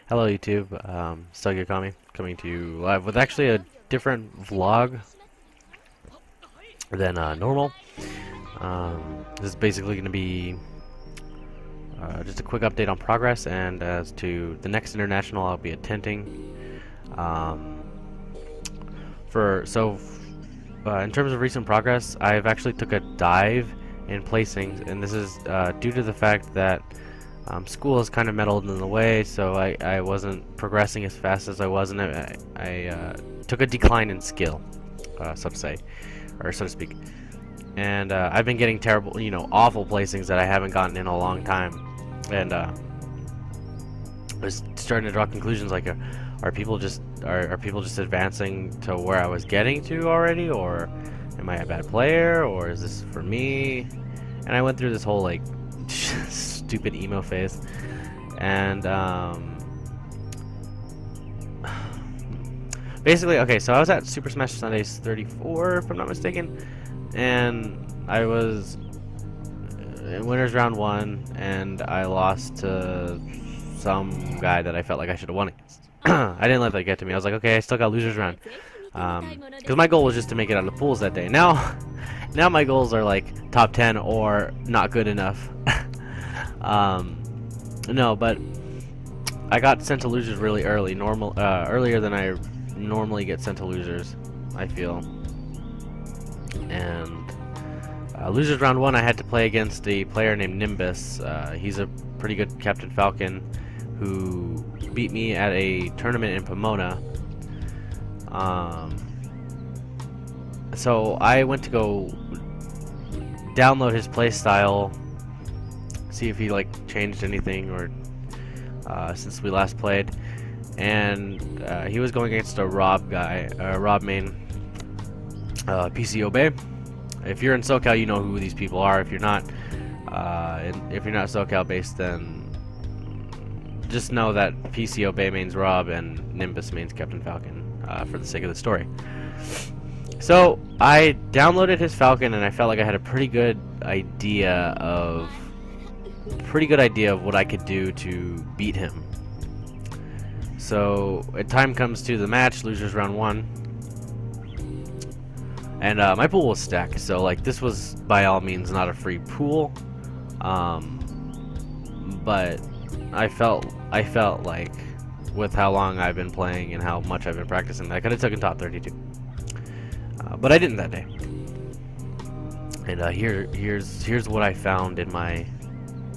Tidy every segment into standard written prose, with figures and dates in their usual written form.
Hello YouTube, TokyoKami coming to you live with actually a different vlog than normal. This is basically going to be just a quick update on progress and as to the next international I'll be attending. In terms of recent progress, I've actually took a dive in placings, and this is due to the fact that school has kind of meddled in the way, so I wasn't progressing as fast as I was, and I took a decline in skill, so to say, or so to speak. And I've been getting terrible, awful placings that I haven't gotten in a long time, and I was starting to draw conclusions like, are people just advancing to where I was getting to already, or am I a bad player, or is this for me? And I went through this whole like stupid emo phase, and basically, okay, so I was at Super Smash Sundays 34, if I'm not mistaken, and I was in winners round 1, and I lost to some guy that I felt like I should have won against. I didn't let that get to me. I was like, okay, I still got losers round, because my goal was just to make it out of the pools that day. Now my goals are like top 10 or not good enough. No, but I got sent to losers really early, earlier than I normally get sent to losers, I feel. And losers round 1, I had to play against a player named Nimbus. He's a pretty good Captain Falcon who beat me at a tournament in Pomona. So I went to go download his playstyle, see if he like changed anything or since we last played, and he was going against a Rob guy, Rob main, PCO Bay. If you're in SoCal, you know who these people are. If you're not, if you're not SoCal based, then just know that PCO Bay mains Rob and Nimbus mains Captain Falcon, for the sake of the story. So I downloaded his Falcon, and I felt like I had a pretty good idea of what I could do to beat him. So time comes to the match, losers round 1, and my pool was stacked. So like this was by all means not a free pool, but I felt like with how long I've been playing and how much I've been practicing, I could have taken top 32. But I didn't that day. And here's what I found in my...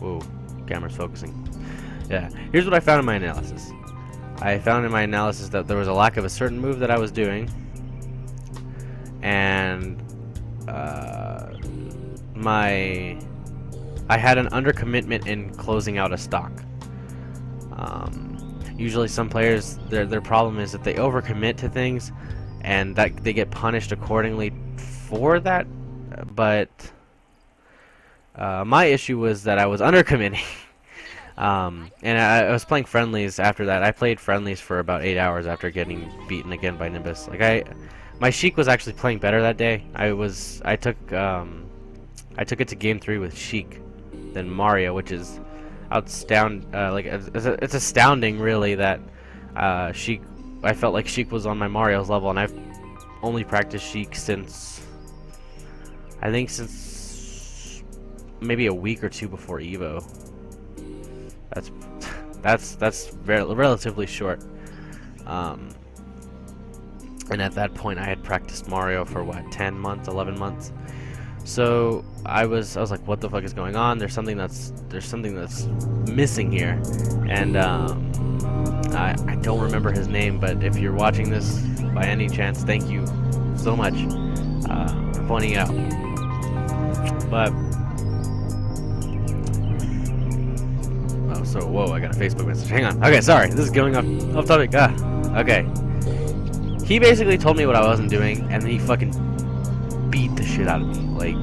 Whoa, camera's focusing. Yeah, here's what I found in my analysis. I found in my analysis that there was a lack of a certain move that I was doing, and I had an undercommitment in closing out a stock. Usually some players, their problem is that they overcommit to things, and that they get punished accordingly for that. But my issue was that I was undercommitting. And I was playing friendlies after that. I played friendlies for about 8 hours after getting beaten again by Nimbus. Like my Sheik was actually playing better that day. I took it to game 3 with Sheik than Mario, which is it's astounding really that Sheik. I felt like Sheik was on my Mario's level, and I've only practiced Sheik since maybe a week or 2 before Evo. That's relatively short. And at that point I had practiced Mario for what, 10 months, 11 months. So I was like, what the fuck is going on? There's something that's missing here. And I don't remember his name, but if you're watching this by any chance, thank you so much for pointing it out. But so whoa, I got a Facebook message. Hang on. Okay, sorry. This is going off topic. Okay. He basically told me what I wasn't doing, and then he fucking beat the shit out of me. Like,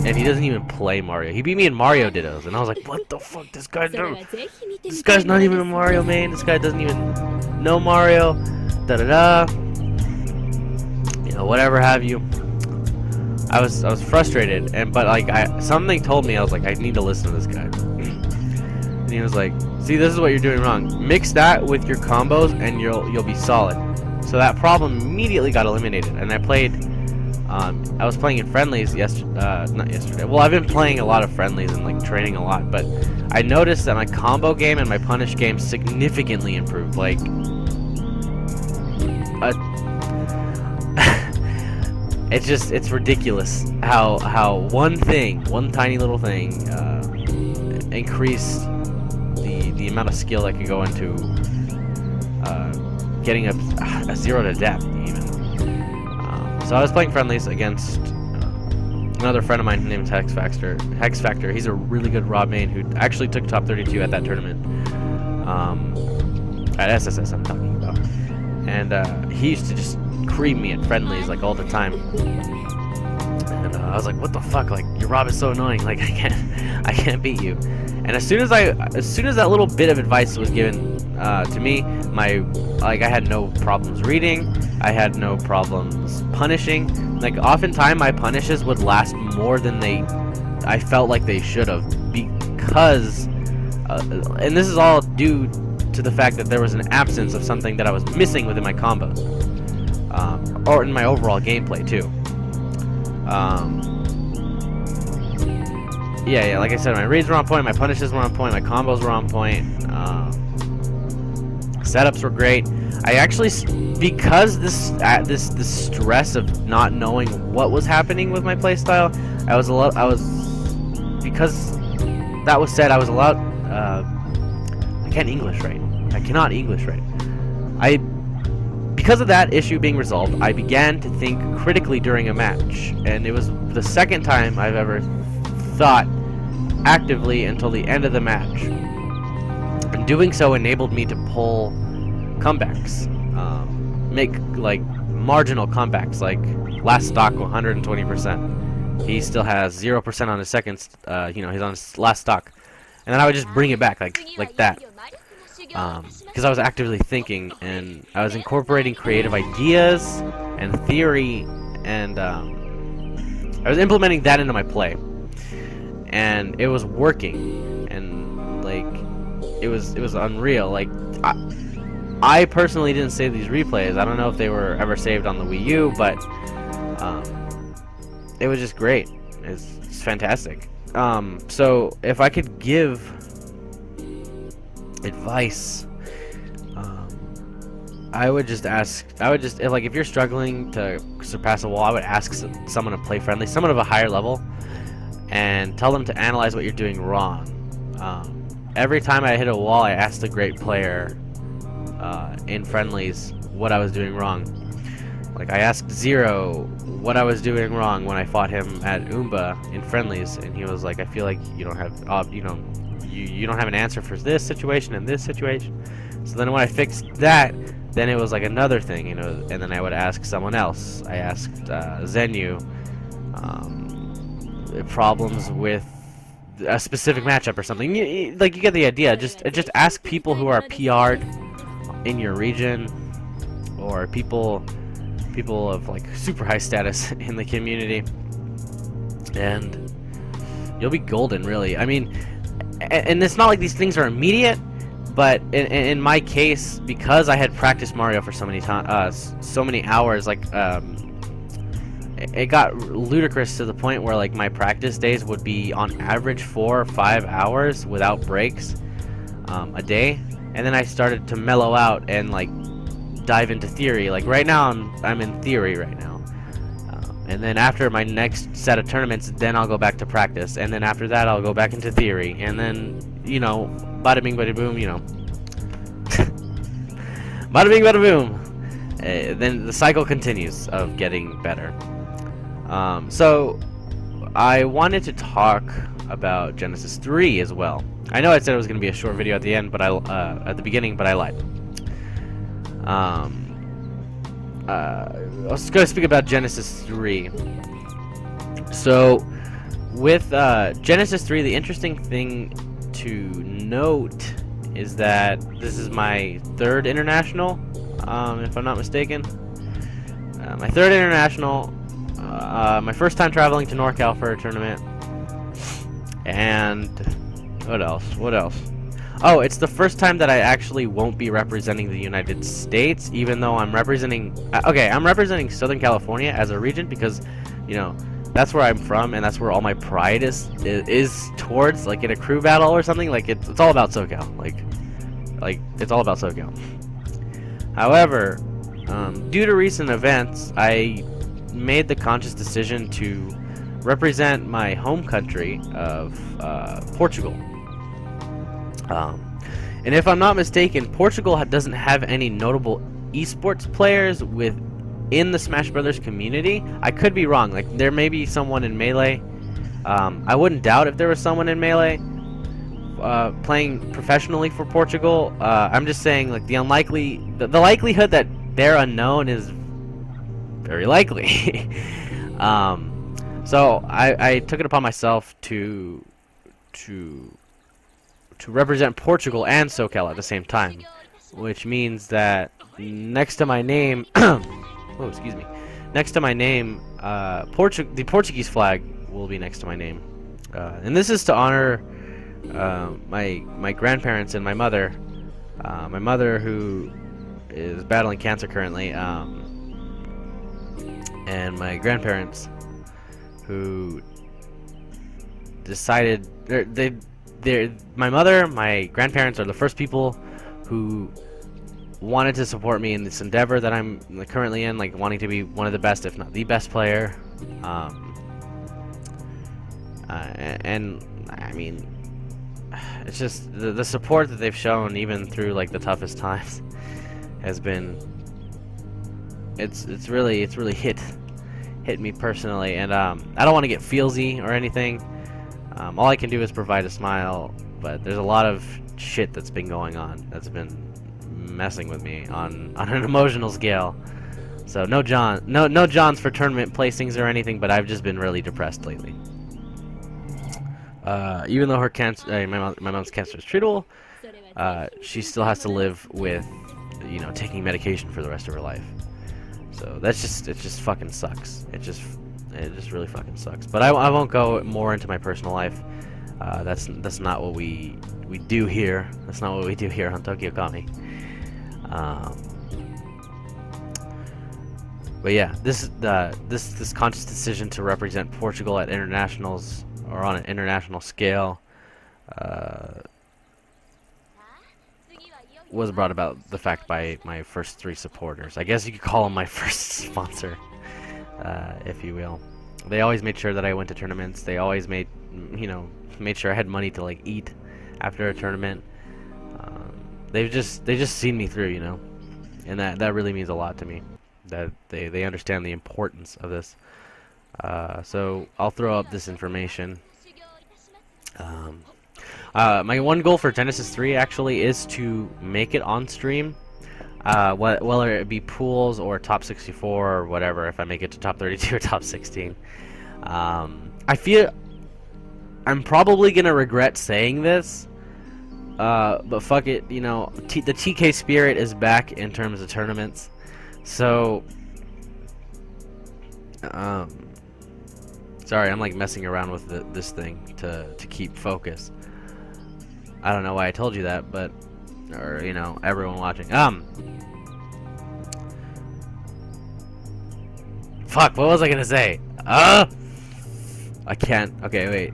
and he doesn't even play Mario. He beat me in Mario Dittos, and I was like, what the fuck this guy do? This guy's not even a Mario main. This guy doesn't even know Mario. Da da da. Whatever have you. I was frustrated, but like something told me, I was like, I need to listen to this guy. And he was like, see, this is what you're doing wrong. Mix that with your combos and you'll be solid. So that problem immediately got eliminated. And I played, I was playing in friendlies not yesterday. Well, I've been playing a lot of friendlies and like training a lot, but I noticed that my combo game and my punish game significantly improved. Like, it's ridiculous how one tiny little thing increased the amount of skill that could go into getting a 0 to death even. So I was playing friendlies against another friend of mine named Hex Factor. He's a really good Rob main who actually took top 32 at that tournament. At SSS I'm talking about. And he used to just cream me at friendlies like all the time. And I was like, what the fuck? Like, your Rob is so annoying. Like, I can't beat you. And as soon as that little bit of advice was given to me, I had no problems reading. I had no problems punishing. Like, oftentimes my punishes would last more than I felt like they should have, because and this is all due to the fact that there was an absence of something that I was missing within my combos, or in my overall gameplay too. Yeah, like I said, my reads were on point, my punishes were on point, my combos were on point, setups were great. I actually, because this stress of not knowing what was happening with my playstyle, because that was said, I was allowed, I cannot English right. Because of that issue being resolved, I began to think critically during a match, and it was the second time I've ever thought actively until the end of the match. And doing so enabled me to pull comebacks, make like marginal comebacks, like last stock 120%. He still has 0% on his second, he's on his last stock, and then I would just bring it back like that. Because I was actively thinking, and I was incorporating creative ideas and theory, and I was implementing that into my play, and it was working, and like it was unreal. Like, I personally didn't save these replays. I don't know if they were ever saved on the Wii U, but it was just great. It's fantastic. So if I could give advice, I would just if you're struggling to surpass a wall, I would ask someone to play friendly, someone of a higher level, and tell them to analyze what you're doing wrong. Every time I hit a wall, I asked a great player in friendlies what I was doing wrong. Like, I asked Zero what I was doing wrong when I fought him at Oomba in friendlies, and he was like, I feel like you don't have you don't have an answer for this situation and this situation. So then when I fixed that, then it was like another thing, and then I would ask someone else. I asked Zenu problems with a specific matchup or something. You get the idea. Just ask people who are PR'd in your region, or people of like super high status in the community, and you'll be golden, really. I mean, and it's not like these things are immediate, but in my case, because I had practiced Mario for so many hours, like it got ludicrous to the point where like my practice days would be on average 4 or 5 hours without breaks a day, and then I started to mellow out and like dive into theory. Like right now I'm in theory right now, and then after my next set of tournaments, then I'll go back to practice, and then after that I'll go back into theory, and then bada bing bada boom, bada bing bada boom, then the cycle continues of getting better. So I wanted to talk about Genesis 3 as well. I know I said it was going to be a short video at the end, but at the beginning, but I lied. I was going to speak about Genesis 3. So with Genesis 3, the interesting thing to note is that this is my third international, if I'm not mistaken. My third international, my first time traveling to NorCal for a tournament, and what else? Oh, it's the first time that I actually won't be representing the United States, even though I'm representing... okay, I'm representing Southern California as a region because, you know, that's where I'm from, and that's where all my pride is towards, like, in a crew battle or something. Like, it's all about SoCal. Like, it's all about SoCal. However, due to recent events, I made the conscious decision to represent my home country of Portugal. And if I'm not mistaken, Portugal doesn't have any notable esports players within the Smash Brothers community. I could be wrong. Like, there may be someone in Melee. I wouldn't doubt if there was someone in Melee playing professionally for Portugal. I'm just saying, like, the likelihood that they're unknown is very likely. So I took it upon myself to represent Portugal and SoCal at the same time, which means that next to my name, oh, excuse me, next to my name, the Portuguese flag will be next to my name, and this is to honor my grandparents and my mother who is battling cancer currently, and my grandparents who decided my mother, my grandparents are the first people who wanted to support me in this endeavor that I'm currently in, like wanting to be one of the best, if not the best player. And I mean, it's just the support that they've shown, even through like the toughest times, has been it's really hit me personally, and I don't want to get feelsy or anything. All I can do is provide a smile, but there's a lot of shit that's been going on that's been messing with me on an emotional scale. So no Johns for tournament placings or anything, but I've just been really depressed lately. Even though her cancer, my mom's cancer is treatable, she still has to live with, you know, taking medication for the rest of her life. So it just fucking sucks. It just really fucking sucks. But I won't go more into my personal life. That's not what we do here. That's not what we do here on TokyoKami. But yeah, this conscious decision to represent Portugal at internationals, or on an international scale, was brought about the fact by my first 3 supporters. I guess you could call them my first sponsor, if you will. They always made sure that I went to tournaments. They always made sure I had money to like eat after a tournament. They've just seen me through, you know, and that really means a lot to me. That they understand the importance of this. So I'll throw up this information. My one goal for Genesis 3 actually is to make it on stream, whether it be pools or top 64 or whatever. If I make it to top 32 or top 16, I feel I'm probably gonna regret saying this, but fuck it, you know, the TK spirit is back in terms of tournaments. So, sorry, I'm like messing around with this thing to keep focus. I don't know why I told you that, but, or, you know, everyone watching. Fuck, what was I gonna say? I can't. Okay, wait.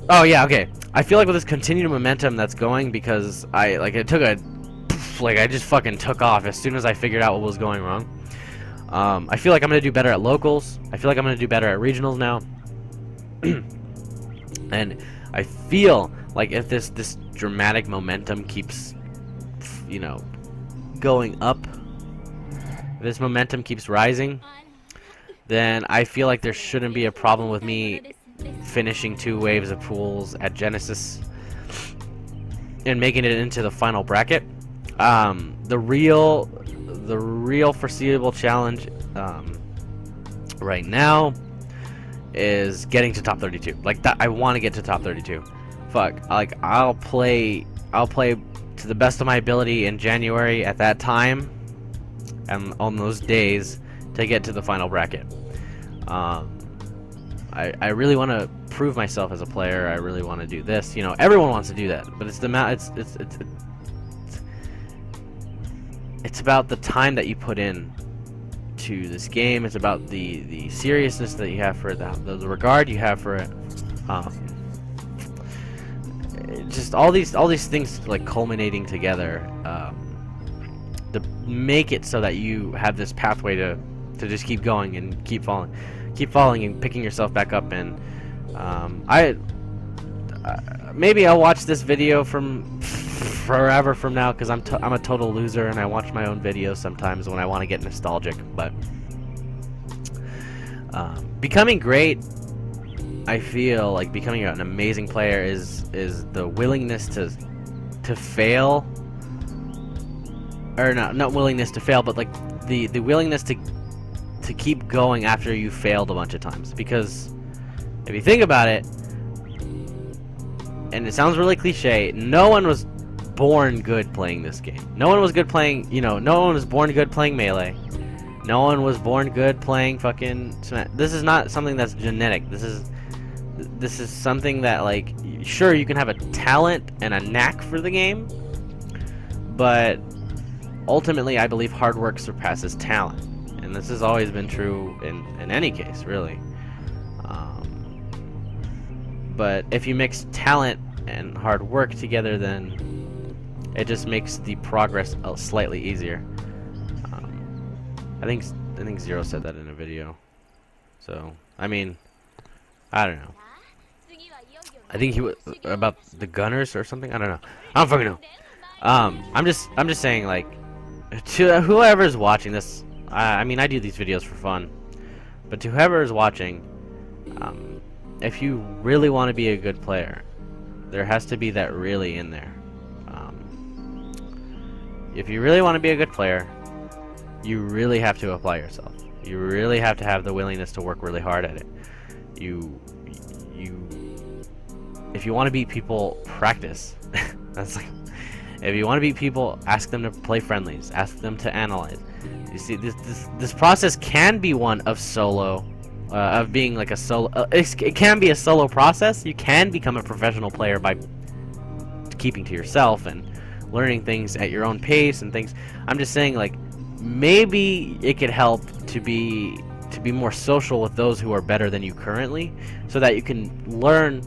Oh, yeah, okay. I feel like with this continued momentum that's going, because I just fucking took off as soon as I figured out what was going wrong. I feel like I'm gonna do better at locals. I feel like I'm gonna do better at regionals now. And I feel like if this dramatic momentum keeps, you know, going up, if this momentum keeps rising, then I feel like there shouldn't be a problem with me finishing 2 waves of pools at Genesis and making it into the final bracket. The real foreseeable challenge right now is getting to top 32. Like that, I want to get to top 32. Fuck, like I'll play to the best of my ability in January at that time, and on those days to get to the final bracket. I really want to improve myself as a player. I really want to do this. You know, everyone wants to do that, but it's the amount. It's about the time that you put in to this game. It's about the seriousness that you have for it, the regard you have for it. Just all these things like culminating together to make it so that you have this pathway to just keep going and keep falling and picking yourself back up. And maybe I'll watch this video from forever from now, because I'm a total loser and I watch my own videos sometimes when I want to get nostalgic. But becoming great, I feel like becoming an amazing player is the willingness to fail, or not willingness to fail, but like the willingness to keep going after you failed a bunch of times. Because if you think about it, and it sounds really cliche, no one was born good playing this game. No one was good playing, no one was born good playing Melee. No one was born good playing fucking Smash. This is not something that's genetic. This is something that, like, sure, you can have a talent and a knack for the game, but ultimately I believe hard work surpasses talent. And this has always been true in any case, really. But if you mix talent and hard work together, then it just makes the progress slightly easier. I think Zero said that in a video. So, I mean, I don't know. I think he was about the gunners or something. I don't know. I don't fucking know. I'm just saying, like, to whoever's watching this, I mean, I do these videos for fun, but to whoever is watching, if you really want to be a good player, there has to be that really in there. If you really want to be a good player, you really have to apply yourself. You really have to have the willingness to work really hard at it. If you want to beat people, practice. That's like, if you want to beat people, ask them to play friendlies. Ask them to analyze. You see, this process can be one of solo, of being like a solo. It can be a solo process. You can become a professional player by keeping to yourself and learning things at your own pace and things. I'm just saying, like, maybe it could help to be more social with those who are better than you currently, so that you can learn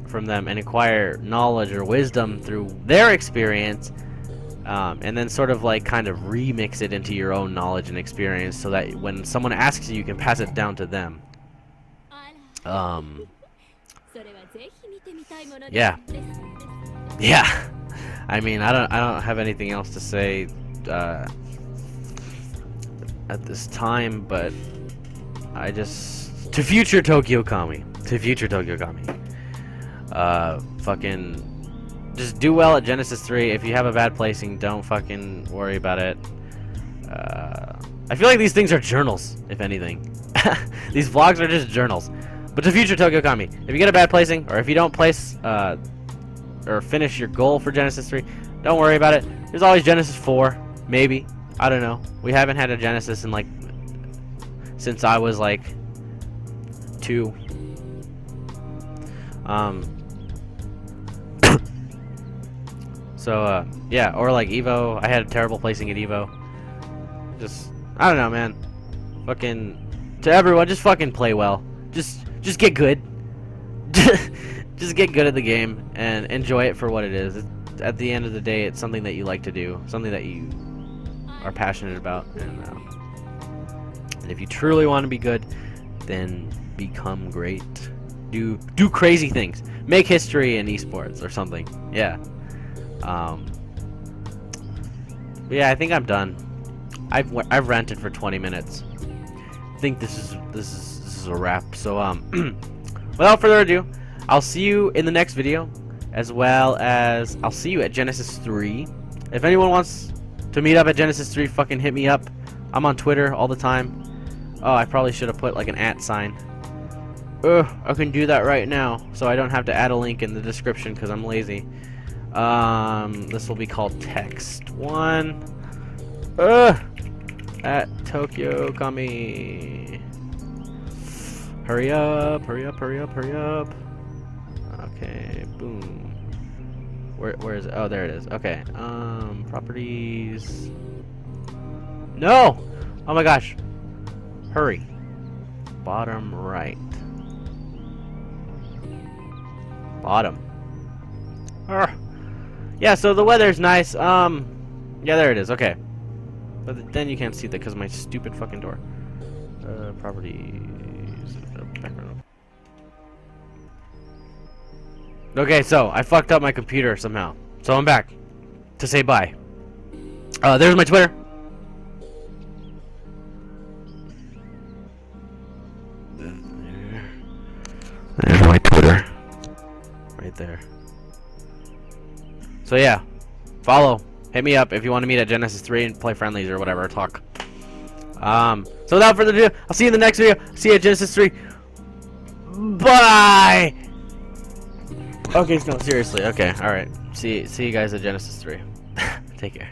from them and acquire knowledge or wisdom through their experience, and then sort of like kind of remix it into your own knowledge and experience, so that when someone asks you, you can pass it down to them. Yeah. I mean, I don't have anything else to say at this time, but I just, to future TokyoKami, fucking just do well at Genesis 3. If you have a bad placing, don't fucking worry about it. I feel like these things are journals, if anything. These vlogs are just journals. But to future TokyoKami, if you get a bad placing, or if you don't place or finish your goal for Genesis 3, don't worry about it. There's always Genesis 4, maybe. I don't know. We haven't had a Genesis in like since I was like 2. So yeah, or like Evo. I had a terrible placing at Evo. Just, I don't know, man. Fucking, to everyone, just fucking play well. Just get good. Just get good at the game and enjoy it for what it is. At the end of the day, it's something that you like to do, something that you are passionate about, and if you truly want to be good, then become great. Do crazy things. Make history in esports or something. Yeah. But yeah, I think I'm done. I've ranted for 20 minutes. I think this is a wrap. So without further ado, I'll see you in the next video, as well as I'll see you at Genesis 3. If anyone wants to meet up at Genesis 3, fucking hit me up. I'm on Twitter all the time. Oh, I probably should have put like an @ sign. I can do that right now, so I don't have to add a link in the description because I'm lazy. This will be called Text 1 at TokyoKami. Hurry up, hurry up, hurry up, hurry up. Okay, boom. Where is it? Oh, there it is. Okay. Properties. No! Oh my gosh. Hurry. Bottom right. Bottom. Urgh. Yeah, so the weather's nice. Yeah, there it is. Okay. But then you can't see that because of my stupid fucking door. Properties. Background. Okay, so I fucked up my computer somehow. So I'm back to say bye. There's my Twitter. There's my Twitter. Right there. So yeah, follow. Hit me up if you want to meet at Genesis 3 and play friendlies or whatever, talk. So without further ado, I'll see you in the next video. See you at Genesis 3. Bye! Okay, no, seriously. Okay, alright. See you guys at Genesis 3. Take care.